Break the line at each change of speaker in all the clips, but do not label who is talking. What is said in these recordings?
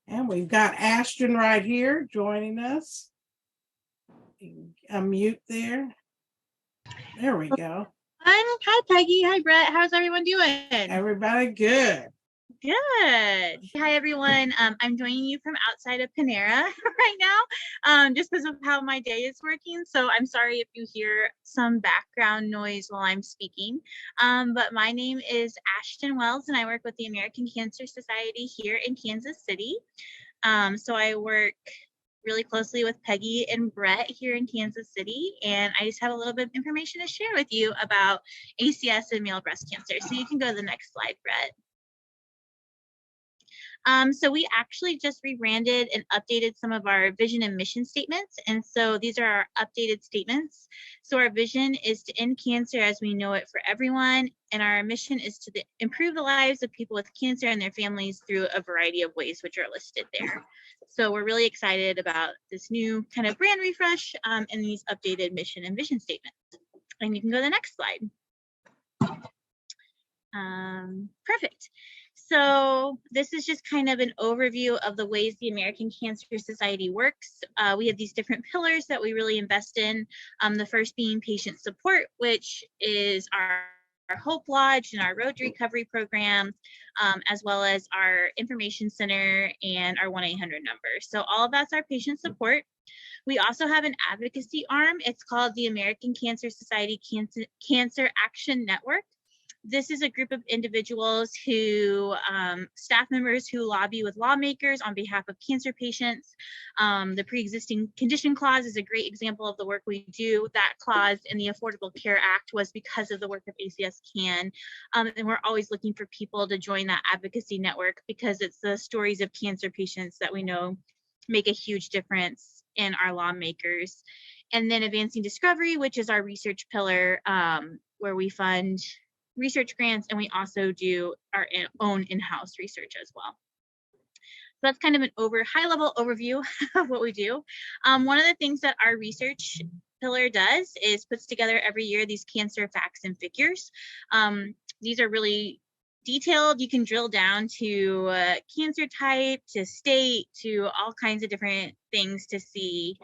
And we've got Ashton right here joining us. Unmute there. There we go.
Hi, Peggy. Hi, Brett. How's everyone doing?
Everybody good.
Good. Hi, everyone. I'm joining you from outside of Panera right now, just because of how my day is working. So I'm sorry if you hear some background noise while I'm speaking. But my name is Ashton Wells, and I work with the American Cancer Society here in Kansas City. So I work really closely with Peggy and Brett here in Kansas City, and I just have a little bit of information to share with you about ACS and male breast cancer. So you can go to the next slide, Brett. So we actually just rebranded and updated some of our vision and mission statements. And so these are our updated statements. So our vision is to end cancer as we know it for everyone. And our mission is to improve the lives of people with cancer and their families through a variety of ways, which are listed there. So we're really excited about this new kind of brand refresh and these updated mission and vision statements. And you can go to the next slide. Perfect. So this is just kind of an overview of the ways the American Cancer Society works. We have these different pillars that we really invest in. The first being patient support, which is our Hope Lodge and our Road to Recovery program, as well as our information center and our 1-800 number. So all of that's our patient support. We also have an advocacy arm. It's called the American Cancer Society Cancer Action Network. This is a group of individuals who, staff members who lobby with lawmakers on behalf of cancer patients. The pre-existing condition clause is a great example of the work we do. That clause in the Affordable Care Act was because of the work of ACS CAN. And we're always looking for people to join that advocacy network because it's the stories of cancer patients that we know make a huge difference in our lawmakers. And then advancing discovery, which is our research pillar, where we fund research grants, and we also do our own in-house research as well. So that's kind of an high-level overview of what we do. One of the things that our research pillar does is puts together every year these cancer facts and figures. These are really detailed. You can drill down to cancer type, to state, to all kinds of different things to see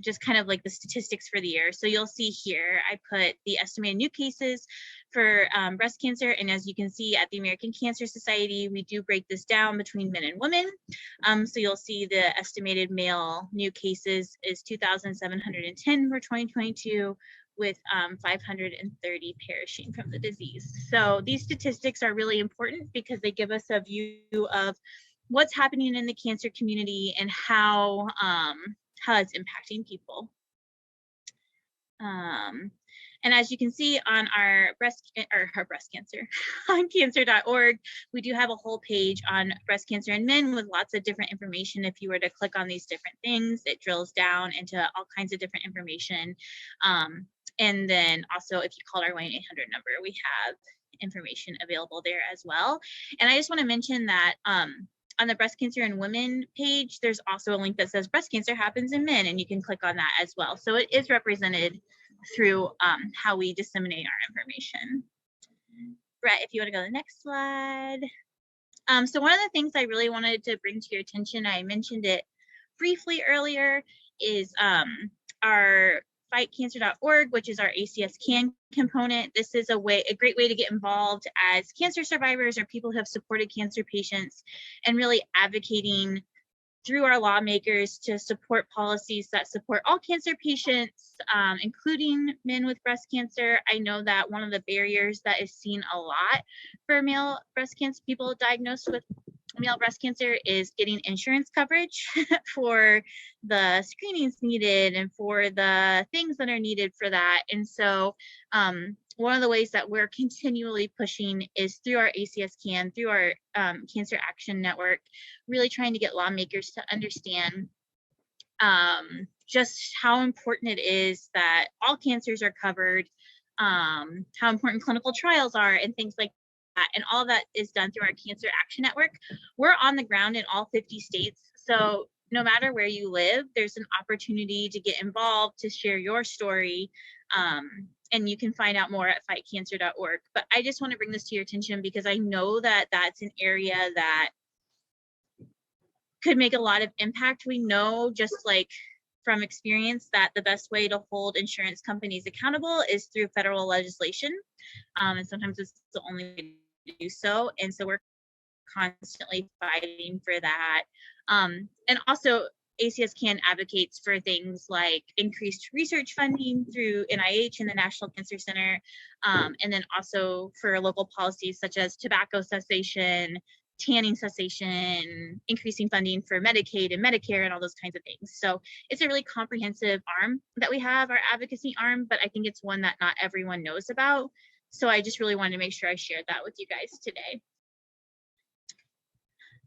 just kind of like the statistics for the year. So you'll see here, I put the estimated new cases for breast cancer. And as you can see at the American Cancer Society, we do break this down between men and women. So you'll see the estimated male new cases is 2,710 for 2022, with 530 perishing from the disease. So these statistics are really important because they give us a view of what's happening in the cancer community and how it's impacting people. And as you can see on our breast cancer, on cancer.org, we do have a whole page on breast cancer in men with lots of different information. If you were to click on these different things, it drills down into all kinds of different information. And then also if you call our 1-800 number, we have information available there as well. And I just want to mention that on the breast cancer in women page, there's also a link that says breast cancer happens in men, and you can click on that as well. So it is represented through how we disseminate our information. Brett, if you want to go to the next slide. So one of the things I really wanted to bring to your attention, I mentioned it briefly earlier, is our fightcancer.org, which is our ACS CAN component. This is a great way to get involved as cancer survivors or people who have supported cancer patients, and really advocating through our lawmakers to support policies that support all cancer patients, including men with breast cancer. I know that one of the barriers that is seen a lot for male breast cancer, people diagnosed with male breast cancer, is getting insurance coverage for the screenings needed and for the things that are needed for that. And so one of the ways that we're continually pushing is through our ACS CAN, through our Cancer Action Network, really trying to get lawmakers to understand just how important it is that all cancers are covered, how important clinical trials are, and things like that. And all that is done through our Cancer Action Network. We're on the ground in all 50 states. So no matter where you live, there's an opportunity to get involved, to share your story. And you can find out more at fightcancer.org. But I just want to bring this to your attention because I know that that's an area that could make a lot of impact. We know just like from experience that the best way to hold insurance companies accountable is through federal legislation. And sometimes it's the only way to do so. And so we're constantly fighting for that. And also ACS can advocates for things like increased research funding through NIH and the National Cancer Center, and then also for local policies such as tobacco cessation, tanning cessation, increasing funding for Medicaid and Medicare and all those kinds of things. So it's a really comprehensive arm that we have, our advocacy arm, but I think it's one that not everyone knows about. So I just really wanted to make sure I shared that with you guys today.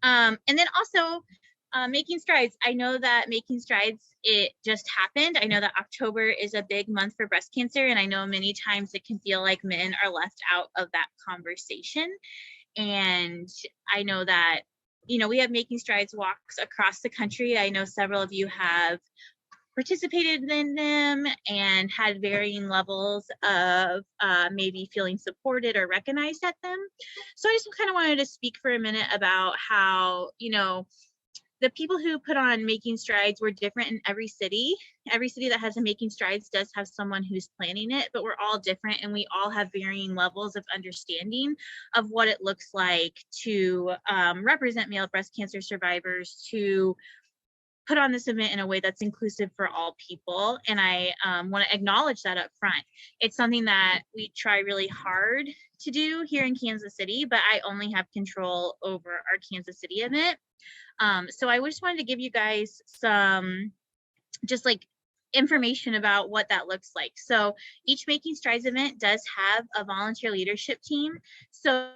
And then also Making Strides. I know that Making Strides, it just happened. I know that October is a big month for breast cancer, and I know many times it can feel like men are left out of that conversation. And I know that, you know, we have Making Strides walks across the country. I know several of you have participated in them and had varying levels of maybe feeling supported or recognized at them. So I just kind of wanted to speak for a minute about how, you know, the people who put on Making Strides were different in every city. Every city that has a Making Strides does have someone who's planning it, but we're all different and we all have varying levels of understanding of what it looks like to represent male breast cancer survivors, to put on this event in a way that's inclusive for all people. And I want to acknowledge that up front. It's something that we try really hard to do here in Kansas City, but I only have control over our Kansas City event. So I just wanted to give you guys some just like information about what that looks like. So each Making Strides event does have a volunteer leadership team. So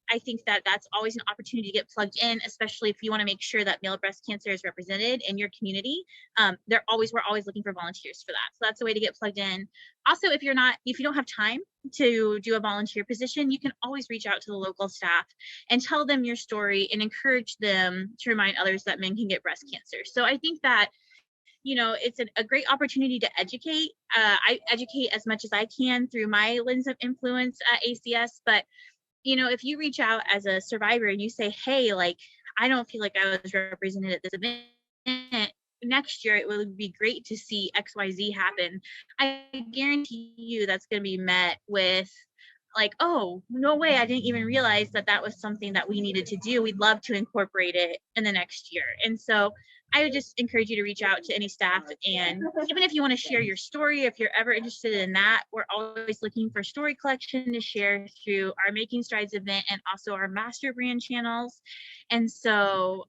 I think that that's always an opportunity to get plugged in, especially if you want to make sure that male breast cancer is represented in your community. We're always looking for volunteers for that. So that's a way to get plugged in. Also, if you don't have time to do a volunteer position, you can always reach out to the local staff and tell them your story and encourage them to remind others that men can get breast cancer. So I think that, you know, it's a great opportunity to educate. I educate as much as I can through my lens of influence at ACS, but you know, if you reach out as a survivor and you say, hey, like, I don't feel like I was represented at this event, next year it would be great to see XYZ happen. I guarantee you that's going to be met with like, oh, no way, I didn't even realize that that was something that we needed to do. We'd love to incorporate it in the next year. And so I would just encourage you to reach out to any staff, and even if you want to share your story, if you're ever interested in that, we're always looking for story collection to share through our Making Strides event and also our master brand channels. And so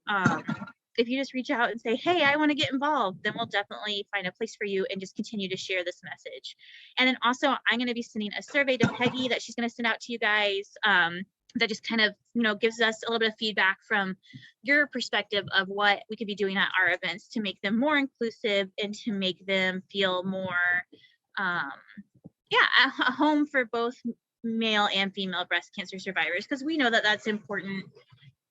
if you just reach out and say, hey, I want to get involved, then we'll definitely find a place for you and just continue to share this message. And then also I'm going to be sending a survey to Peggy that she's going to send out to you guys that just kind of, you know, gives us a little bit of feedback from your perspective of what we could be doing at our events to make them more inclusive and to make them feel more, a home for both male and female breast cancer survivors, because we know that that's important,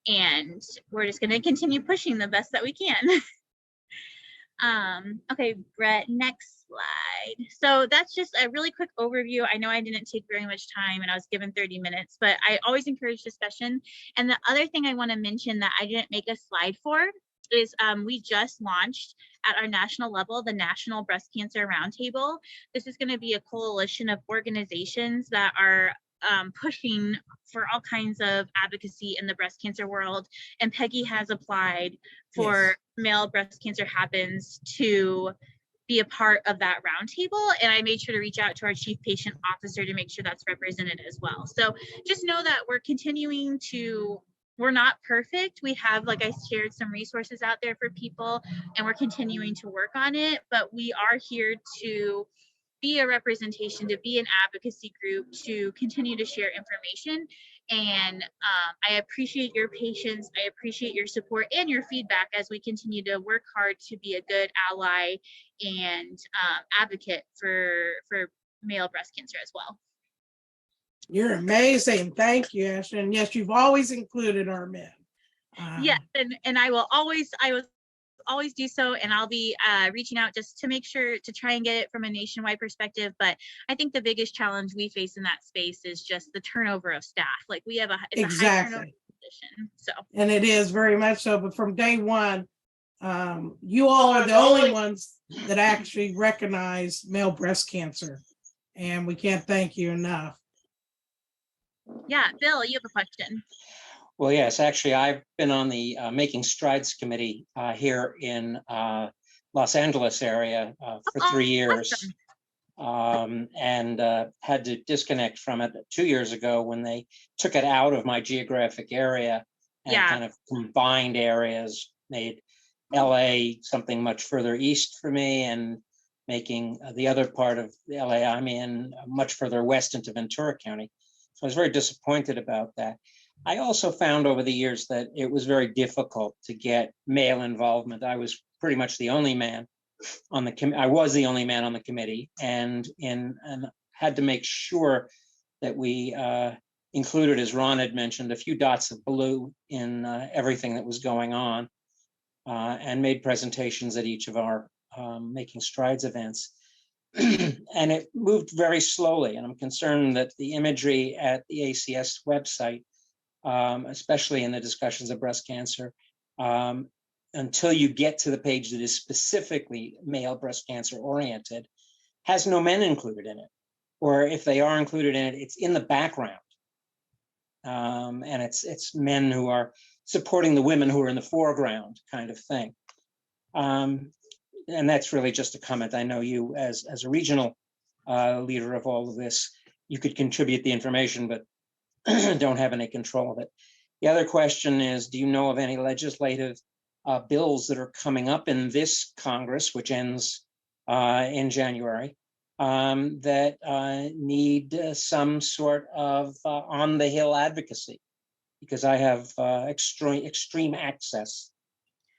and we're just going to continue pushing the best that we can. Okay, Brett, next slide. So that's just a really quick overview. I know I didn't take very much time and I was given 30 minutes, but I always encourage discussion. And the other thing I want to mention that I didn't make a slide for is we just launched at our national level, the National Breast Cancer Roundtable. This is going to be a coalition of organizations that are pushing for all kinds of advocacy in the breast cancer world. And Peggy has applied for Male Breast Cancer Happens to be a part of that roundtable. And I made sure to reach out to our chief patient officer to make sure that's represented as well. So just know that we're continuing to, we're not perfect. We have, like I shared, some resources out there for people, and we're continuing to work on it, but we are here to be a representation, to be an advocacy group, to continue to share information. And I appreciate your patience. I appreciate your support and your feedback as we continue to work hard to be a good ally and advocate for male breast cancer as well.
You're amazing. Thank you, Ashton. Yes, you've always included our men.
Yes, and I will always do so, and I'll be reaching out just to make sure to try and get it from a nationwide perspective. But I think the biggest challenge we face in that space is just the turnover of staff. Like we have a high turnover position. So,
and it is very much so, but from day one, you all are the only ones that actually recognize male breast cancer, and we can't thank you enough.
yeah, Bill, you have a question.
Well, yes, actually, I've been on the Making Strides Committee here in Los Angeles area for 3 years, and had to disconnect from it 2 years ago when they took it out of my geographic area and kind of combined areas, made LA something much further east for me, and making the other part of the LA I'm in much further west into Ventura County. So I was very disappointed about that. I also found over the years that it was very difficult to get male involvement. I was pretty much the only man on the committee. I was the only man on the committee, and had to make sure that we included, as Ron had mentioned, a few dots of blue in everything that was going on, and made presentations at each of our Making Strides events. And it moved very slowly, and I'm concerned that the imagery at the ACS website, especially in the discussions of breast cancer, until you get to the page that is specifically male breast cancer oriented, has no men included in it. Or if they are included in it, it's in the background. And it's men who are supporting the women who are in the foreground, kind of thing. And that's really just a comment. I know you, as a regional leader of all of this, you could contribute the information, but don't have any control of it. The other question is, do you know of any legislative bills that are coming up in this Congress, which ends in January, that need some sort of on the Hill advocacy? Because I have extreme access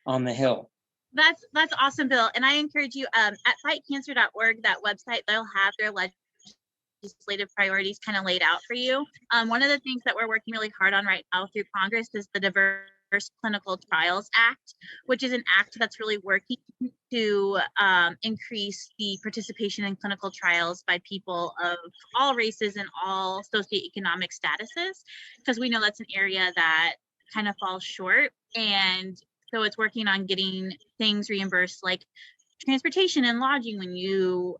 on the Hill.
That's awesome, Bill. And I encourage you at fightcancer.org, that website, they'll have their legislative priorities kind of laid out for you. One of the things that we're working really hard on right now through Congress is the Diverse Clinical Trials Act, which is an act that's really working to increase the participation in clinical trials by people of all races and all socioeconomic statuses, because we know that's an area that kind of falls short. And so it's working on getting things reimbursed, like transportation and lodging when you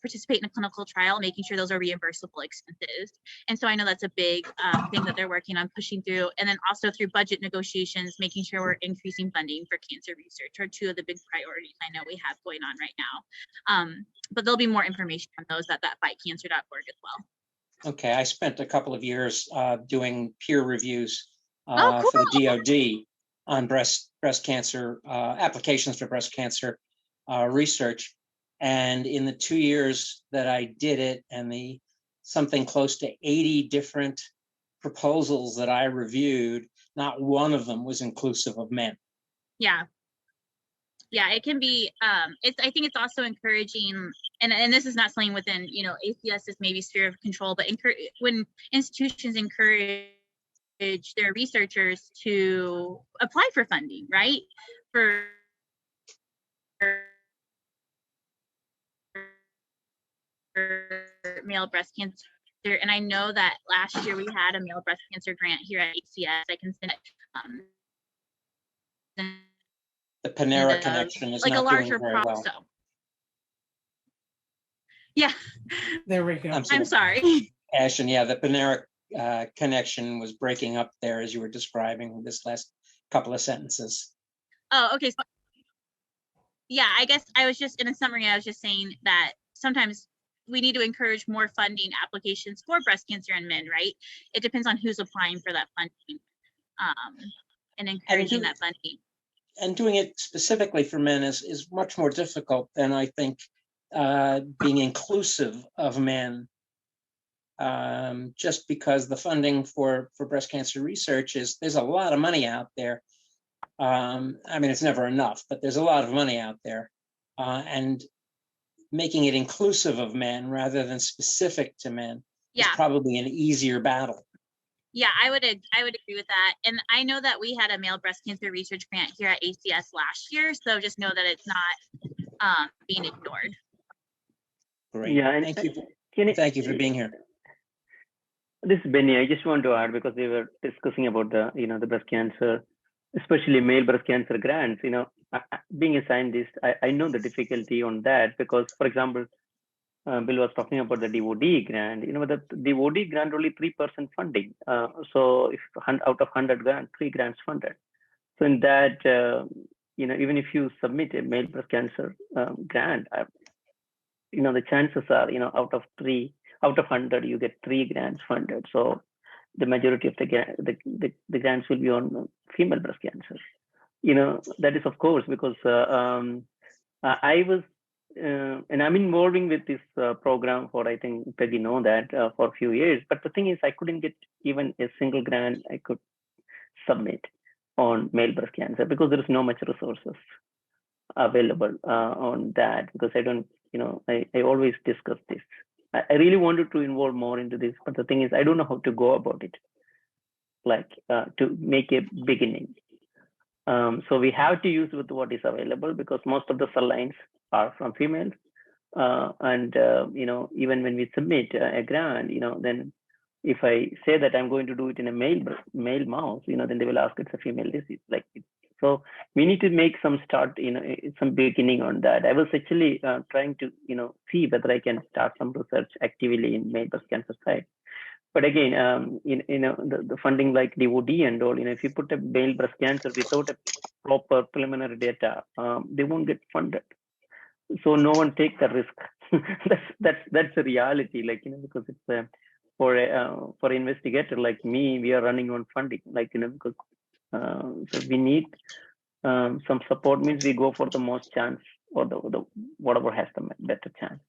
participate in a clinical trial, making sure those are reimbursable expenses. And so I know that's a big thing that they're working on pushing through. And then also through budget negotiations, making sure we're increasing funding for cancer research are two of the big priorities I know we have going on right now. But there'll be more information on those at that fightcancer.org as well.
Okay, I spent a couple of years doing peer reviews
cool.
for the DoD on breast cancer applications for breast cancer research. And in the 2 years that I did it, and the something close to 80 different proposals that I reviewed, not one of them was inclusive of men.
Yeah, it can be. I think it's also encouraging, and this is not something within ACS's maybe sphere of control, but when institutions encourage their researchers to apply for funding, right? For male breast cancer. And I know that last year we had a male breast cancer grant here at ACS. I can send it.
The Panera connection is
like
not
a larger
doing very well.
So. Yeah.
There we go.
I'm sorry.
Ashton, yeah, the Panera connection was breaking up there as you were describing this last couple of sentences.
Oh, okay. So, yeah, I guess I was just, in a summary, I was just saying that sometimes we need to encourage more funding applications for breast cancer in men, right? It depends on who's applying for that funding, and encouraging that funding.
And doing it specifically for men is much more difficult than, I think, being inclusive of men, just because the funding for breast cancer research there's a lot of money out there. I mean, it's never enough, but there's a lot of money out there, and making it inclusive of men rather than specific to men is probably an easier battle.
Yeah, I would agree with that. And I know that we had a male breast cancer research grant here at ACS last year, so just know that it's not being ignored.
Great.
Yeah, and
thank you for being here.
This is Benny. I just want to add, because we were discussing about the, the breast cancer, especially male breast cancer grants. Being a scientist, I know the difficulty on that, because, for example, Bill was talking about the DOD grant. The DOD grant only 3% funding. So if out of 100 grants, 3 grants funded. So in that, even if you submit a male breast cancer grant, the chances are, out of 100, you get 3 grants funded. So the majority of the grants will be on female breast cancer. That is, of course, because I was, and I'm involving with this program for, I think Peggy know that, for a few years. But the thing is, I couldn't get even a single grant I could submit on male breast cancer, because there is no much resources available on that, because I don't, I always discuss this. I really wanted to involve more into this, but the thing is, I don't know how to go about it, like to make a beginning. So we have to use with what is available, because most of the cell lines are from females. And, even when we submit a grant, then if I say that I'm going to do it in a male mouse, then they will ask it's a female disease. So we need to make some start, some beginning on that. I was actually trying to, see whether I can start some research actively in male breast cancer side. But again, the funding like DOD and all, if you put a male breast cancer without a proper preliminary data, they won't get funded. So no one takes the risk. that's a reality, because it's for an investigator like me, we are running on funding, because so we need some support. Means we go for the most chance, or the whatever has the better chance.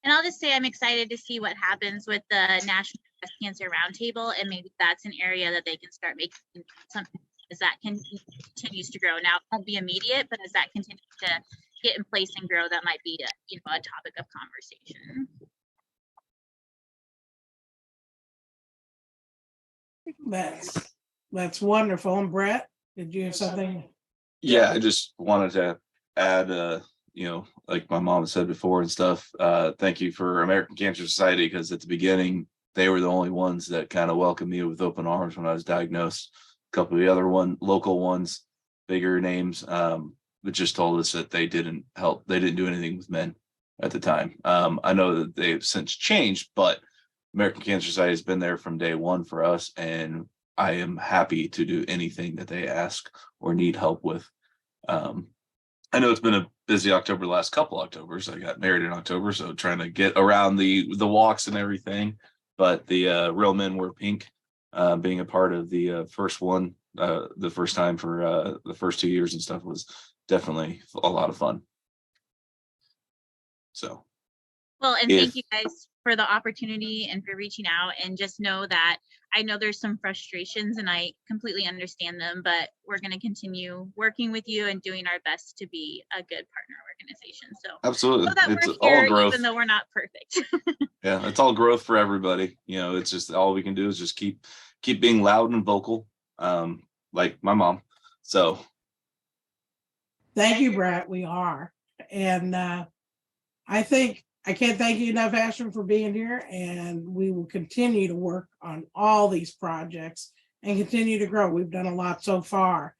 And I'll just say I'm excited to see what happens with the National Breast Cancer Roundtable, and maybe that's an area that they can start making something as that continues to grow. Now, it won't be immediate, but as that continues to get in place and grow, that might be a topic of conversation.
That's wonderful. And Brett, did you have something?
Yeah, I just wanted to add, like my mom said before and stuff, thank you for American Cancer Society, because at the beginning, they were the only ones that kind of welcomed me with open arms when I was diagnosed. A couple of the other local ones, bigger names, but just told us that they didn't help. They didn't do anything with men at the time. I know that they've since changed, but American Cancer Society has been there from day one for us, and I am happy to do anything that they ask or need help with. I know it's been a busy October, the last couple Octobers. I got married in October, so trying to get around the walks and everything. But the Real Men Wear Pink, being a part of the first one, the first time for the first 2 years and stuff, was definitely a lot of fun. So.
Well, and thank you guys for the opportunity and for reaching out, and just know that I know there's some frustrations and I completely understand them, but we're going to continue working with you and doing our best to be a good partner organization. So
absolutely,
so that
it's
we're here,
all growth,
even though we're not perfect.
Yeah, it's all growth for everybody. It's just all we can do is just keep being loud and vocal, like my mom. So
Thank you, Brett. We are. And I think I can't thank you enough, Ashton, for being here. And we will continue to work on all these projects and continue to grow. We've done a lot so far.